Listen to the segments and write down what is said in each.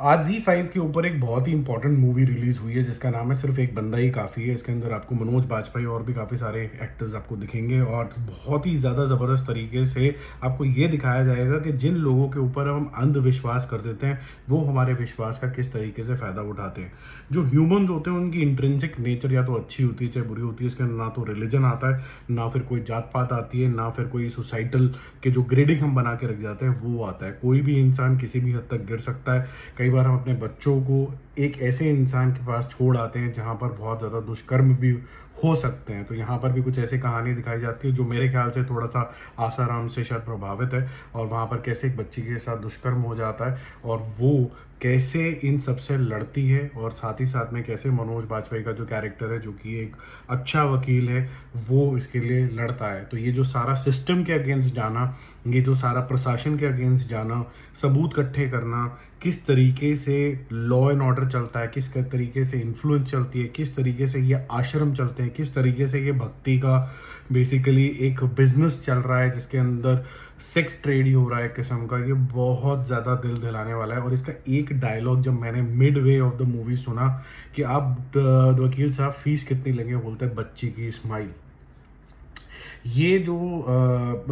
आज ZEE5 के ऊपर एक बहुत ही इंपॉर्टेंट मूवी रिलीज हुई है जिसका नाम है सिर्फ एक बंदा ही काफ़ी है। इसके अंदर आपको मनोज बाजपेयी और भी काफ़ी सारे एक्टर्स आपको दिखेंगे और बहुत ही ज़्यादा ज़बरदस्त तरीके से आपको ये दिखाया जाएगा कि जिन लोगों के ऊपर हम अंधविश्वास कर देते हैं वो हमारे विश्वास का किस तरीके से फ़ायदा उठाते हैं। जो ह्यूमंस होते हैं उनकी इंट्रिंसिक नेचर या तो अच्छी होती है चाहे बुरी होती है। इसके अंदर ना तो रिलीजन आता है, ना फिर कोई जात पात आती है, ना फिर कोई सोसाइटल के जो ग्रेडिंग हम बना के रख जाते हैं वो आता है। कोई भी इंसान किसी भी हद तक गिर सकता है। कई बार हम अपने बच्चों को एक ऐसे इंसान के पास छोड़ आते हैं जहाँ पर बहुत ज़्यादा दुष्कर्म भी हो सकते हैं। तो यहाँ पर भी कुछ ऐसी कहानी दिखाई जाती है जो मेरे ख्याल से थोड़ा सा आसाराम से शायद प्रभावित है। और वहाँ पर कैसे एक बच्ची के साथ दुष्कर्म हो जाता है और वो कैसे इन सब से लड़ती है, और साथ ही साथ में कैसे मनोज बाजपेयी का जो कैरेक्टर है जो कि एक अच्छा वकील है वो इसके लिए लड़ता है। तो ये जो सारा सिस्टम के अगेंस्ट जाना, ये जो सारा प्रशासन के अगेंस्ट जाना, सबूत इकट्ठे करना, किस तरीके से लॉ एंड ऑर्डर चलता है, किस तरीके से इन्फ्लुएंस चलती है, किस तरीके से ये आश्रम चलते हैं, किस तरीके से ये भक्ति का बेसिकली एक बिजनेस चल रहा है जिसके अंदर सेक्स ट्रेड ही हो रहा है एक किस्म का। ये बहुत ज़्यादा दिल दिलाने वाला है। और इसका एक डायलॉग जब मैंने mid way of the movie सुना कि आप वकील साहब फीस कितनी लगे, बोलते हैं बच्ची की स्माइल। ये जो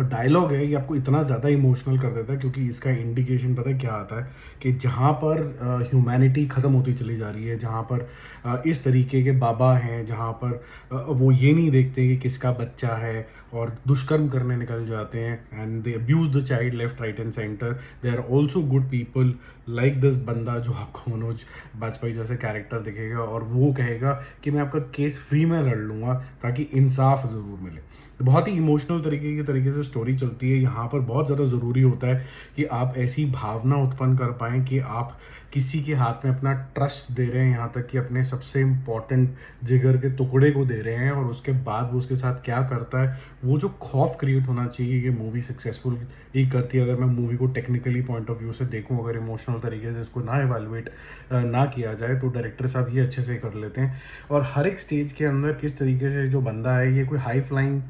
डायलॉग है ये आपको इतना ज़्यादा इमोशनल कर देता है क्योंकि इसका इंडिकेशन पता है क्या आता है कि जहाँ पर ह्यूमैनिटी ख़त्म होती चली जा रही है, जहाँ पर इस तरीके के बाबा हैं, जहाँ पर वो ये नहीं देखते कि किसका बच्चा है और दुष्कर्म करने निकल जाते हैं and they abuse the child left right and centre. They are also good people like this बंदा जो आपको मनोज बाजपेयी जैसे कैरेक्टर दिखेगा और वो कहेगा कि मैं आपका केस फ्री में लड़ लूँगा ताकि इंसाफ ज़रूर मिले। तो बहुत ही इमोशनल तरीके से स्टोरी चलती है। यहाँ पर बहुत ज़्यादा ज़रूरी होता है कि आप ऐसी भावना उत्पन्न कर पाएँ कि आप किसी के हाथ में अपना ट्रस्ट दे रहे हैं, यहाँ तक कि अपने सबसे इम्पॉर्टेंट जिगर के टुकड़े को दे रहे हैं, और उसके बाद वो उसके साथ क्या करता है, वो जो खौफ क्रिएट होना चाहिए ये मूवी सक्सेसफुल ही करती है। अगर मैं मूवी को टेक्निकली पॉइंट ऑफ व्यू से देखूँ, अगर इमोशनल तरीके से इसको ना इवेलुएट ना किया जाए तो डायरेक्टर साहब ये अच्छे से कर लेते हैं। और हर एक स्टेज के अंदर किस तरीके से जो बंदा है ये कोई हाई फ्लाइंग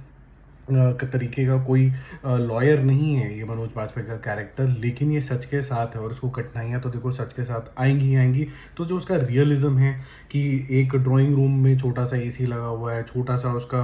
के तरीके का कोई लॉयर नहीं है ये मनोज बाजपेयी का कैरेक्टर, लेकिन ये सच के साथ है और उसको कठिनाइयाँ तो देखो सच के साथ आएंगी ही आएंगी। तो जो उसका रियलिज्म है कि एक ड्राइंग रूम में छोटा सा एसी लगा हुआ है, छोटा सा उसका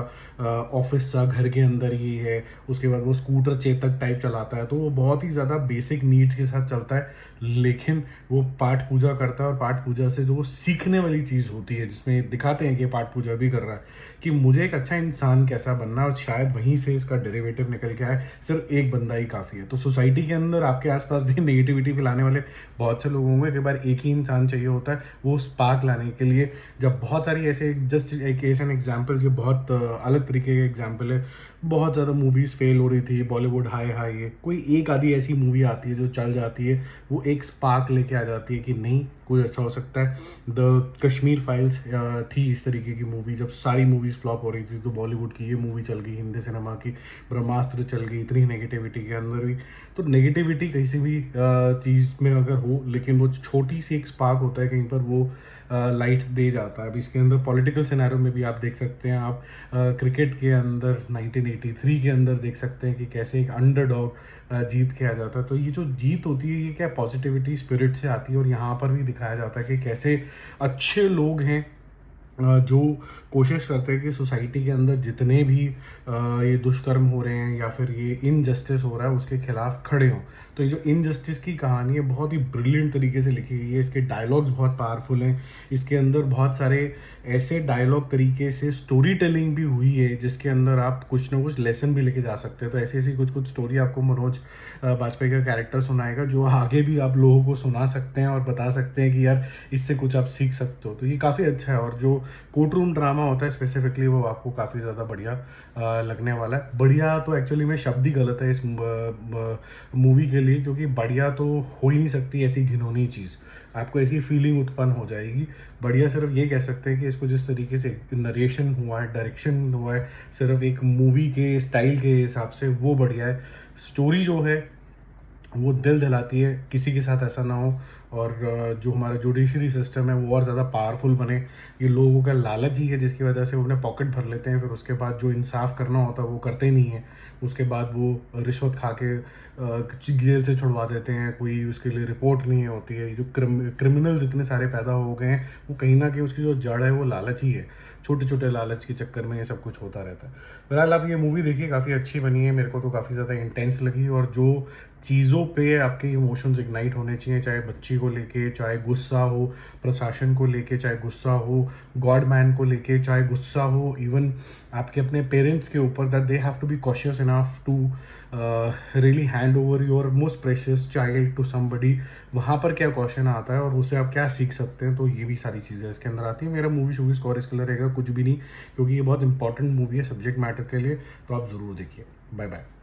ऑफिस सा घर के अंदर ही है, उसके बाद वो स्कूटर चेतक टाइप चलाता है, तो वो बहुत ही ज़्यादा बेसिक नीड्स के साथ चलता है। लेकिन वो पाठ पूजा करता है और पाठ पूजा से जो वो सीखने वाली चीज़ होती है जिसमें दिखाते हैं कि पाठ पूजा भी कर रहा है कि मुझे एक अच्छा इंसान कैसा बनना है, और शायद वहीं से इसका डेरिवेटिव निकल के आए सिर्फ एक बंदा ही काफ़ी है। तो सोसाइटी के अंदर आपके आसपास भी नेगेटिविटी फैलाने वाले बहुत से लोग होंगे। कई बार एक ही इंसान चाहिए होता है वो स्पार्क लाने के लिए। जब बहुत सारी ऐसे जस्ट एक एन एग्जाम्पल जो बहुत अलग तरीके के एग्जाम्पल है, बहुत ज़्यादा मूवीज़ फेल हो रही थी, बॉलीवुड हाई हाई है, कोई एक आधी ऐसी मूवी आती है जो चल जाती है, वो एक स्पार्क लेके आ जाती है कि नहीं कोई अच्छा हो सकता है। द कश्मीर फाइल्स थी इस तरीके की मूवी। जब सारी मूवीज़ फ्लॉप हो रही थी तो बॉलीवुड की ये मूवी चल गई, हिंदी सिनेमा की ब्रह्मास्त्र चल गई, इतनी नेगेटिविटी के अंदर भी। तो नेगेटिविटी किसी भी चीज़ में अगर हो, लेकिन वो छोटी सी एक स्पार्क होता है कहीं पर, वो लाइट दे जाता है। अब इसके अंदर पॉलिटिकल सिनेरियो में भी आप देख सकते हैं, आप क्रिकेट के अंदर 1983 के अंदर देख सकते हैं कि कैसे एक अंडरडॉग जीत के आ जाता है। तो ये जो जीत होती है ये क्या पॉजिटिविटी स्पिरिट से आती है, और यहाँ पर भी दिखाया जाता है कि कैसे अच्छे लोग हैं जो कोशिश करते हैं कि सोसाइटी के अंदर जितने भी ये दुष्कर्म हो रहे हैं या फिर ये इनजस्टिस हो रहा है उसके खिलाफ खड़े हों। तो ये जो इनजस्टिस की कहानी है बहुत ही ब्रिलियंट तरीके से लिखी गई है। इसके डायलॉग्स बहुत पावरफुल हैं। इसके अंदर बहुत सारे ऐसे डायलॉग तरीके से स्टोरी टेलिंग भी हुई है जिसके अंदर आप कुछ ना कुछ लेसन भी लेके जा सकते हैं। तो ऐसी ऐसी कुछ कुछ स्टोरी आपको मनोज बाजपेयी का कैरेक्टर सुनाएगा जो आगे भी आप लोगों को सुना सकते हैं और बता सकते हैं कि यार इससे कुछ आप सीख सकते हो। तो ये काफ़ी अच्छा है। और जो कोर्ट रूम ड्रामा होता है स्पेसिफिकली वो आपको काफ़ी ज़्यादा बढ़िया लगने वाला है। बढ़िया तो एक्चुअली में शब्द ही गलत है इस मूवी के लिए, क्योंकि बढ़िया तो हो ही नहीं सकती ऐसी घिनौनी चीज़, आपको ऐसी फीलिंग उत्पन्न हो जाएगी। बढ़िया सिर्फ ये कह सकते हैं कि इसको जिस तरीके से नरेशन हुआ है, डायरेक्शन हुआ है, सिर्फ एक मूवी के स्टाइल के हिसाब से वो बढ़िया है। स्टोरी जो है वो दिल दिलाती है, किसी के साथ ऐसा ना हो। और जो हमारा जुडिशरी सिस्टम है वो और ज़्यादा पावरफुल बने। ये लोगों का लालच ही है जिसकी वजह से वो अपने पॉकेट भर लेते हैं, फिर उसके बाद जो इंसाफ करना होता है वो करते नहीं हैं। उसके बाद वो रिश्वत खा के जेल से छुड़वा देते हैं, कोई उसके लिए रिपोर्ट नहीं होती है। जो क्रिमिनल्स इतने सारे पैदा हो गए हैं, वो कहीं ना कहीं उसकी जो जड़ है वो लालच ही है। छोटे छोटे लालच के चक्कर में ये सब कुछ होता रहता है। बहरहाल आप ये मूवी देखिए, काफ़ी अच्छी बनी है, मेरे को तो काफ़ी ज़्यादा इंटेंस लगी। और जो चीज़ों पे आपके इमोशंस इग्नाइट होने चाहिए, चाहे बच्ची को लेके, चाहे गुस्सा हो प्रशासन को लेके, चाहे गुस्सा हो गॉड मैन को लेके, चाहे गुस्सा हो इवन आपके अपने पेरेंट्स के ऊपर, that they have to be cautious enough to really hand over your most precious child to somebody. वहाँ पर क्या क्वेश्चन आता है और उससे आप क्या सीख सकते हैं, तो ये भी सारी चीज़ें इसके अंदर आती है। मेरा मूवी शूवी स्कोर इसके लिए रहेगा कुछ भी नहीं, क्योंकि ये बहुत इंपॉर्टेंट मूवी है सब्जेक्ट मैटर के लिए, तो आप ज़रूर देखिए। Bye bye.